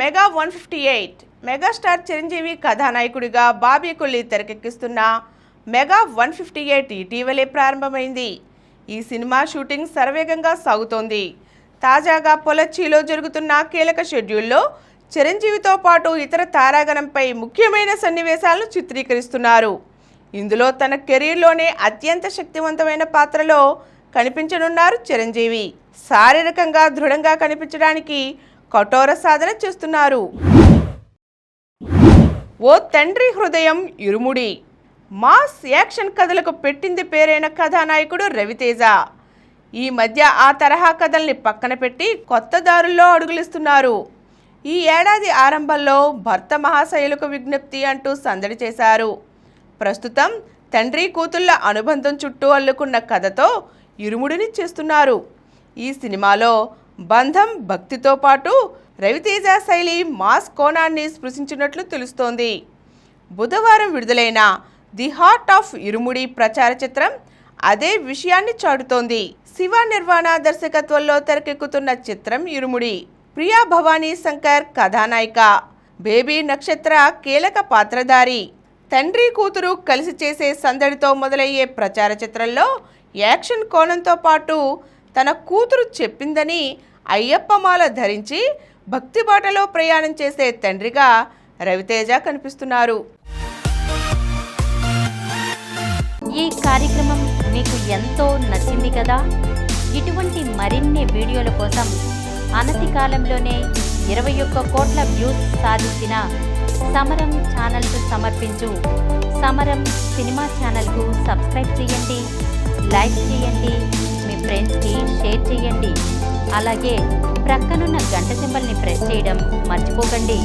Mega 158 megastar Chiranjeevi కథానాయకుడిగా Bobby Kolli తెరకెక్కిస్తున్న mega 158 ఇటీవలే ప్రారంభమైంది. ఈ సినిమా షూటింగ్ శరవేగంగా సాగుతోంది. తాజాగా పొలచ్చిలో జరుగుతున్న కీలక షెడ్యూల్లో చిరంజీవితో పాటు ఇతర తారాగణంపై ముఖ్యమైన సన్నివేశాలను చిత్రీకరిస్తున్నారు. ఇందులో తన కెరీర్లోనే అత్యంత శక్తివంతమైన పాత్రలో కనిపించనున్నారు చిరంజీవి. శారీరకంగా దృఢంగా కనిపించడానికి కఠోర సాధన చేస్తున్నారు. ఓ తండ్రి హృదయం ఇరుముడి మాస్ యాక్షన్ కథలకు పెట్టింది పేరైన కథానాయకుడు రవితేజ. ఈ మధ్య ఆ తరహా కథల్ని పక్కన పెట్టి కొత్త దారుల్లో అడుగులిస్తున్నారు. ఈ ఏడాది ఆరంభంలో భర్త మహాశయులకు విజ్ఞప్తి అంటూ సందడి చేశారు. ప్రస్తుతం తండ్రి కూతుళ్ల అనుబంధం చుట్టూ అల్లుకున్న కథతో ఇరుముడిని చేస్తున్నారు. ఈ సినిమాలో బంధం భక్తితో పాటు రవితేజ శైలి మాస్ కోణాన్ని స్పృశించినట్లు తెలుస్తోంది. బుధవారం విడుదలైన ది హార్ట్ ఆఫ్ ఇరుముడి ప్రచార చిత్రం అదే విషయాన్ని చాటుతోంది. శివ నిర్వాణ దర్శకత్వంలో తెరకెక్కుతున్న చిత్రం ఇరుముడి. ప్రియా భవానీ శంకర్ కథానాయిక, బేబీ నక్షత్ర కీలక పాత్రధారి. తండ్రి కూతురు కలిసి చేసే సందడితో మొదలయ్యే ప్రచార చిత్రంలో యాక్షన్ కోణంతో పాటు తన కూతురు చెప్పిందని అయ్యప్పమాల ధరించి భక్తి బాటలో ప్రయాణం చేసే తండ్రిగా రవితేజ కనిపిస్తున్నారు. ఈ కార్యక్రమం మీకు ఎంతో నచ్చింది కదా. ఇటువంటి మరిన్ని వీడియోల కోసం అనతి కాలంలోనే 21 కోట్ల వ్యూస్ సాధించిన సమరం ఛానల్కు సమర్పించు సమరం సినిమా ఛానల్కు సబ్స్క్రైబ్ చేయండి, లైక్ చేయండి, మీ ఫ్రెండ్స్కి షేర్ చేయండి. అలాగే ప్రక్కనున్న గంట సింబల్ని ప్రెస్ చేయడం మర్చిపోకండి.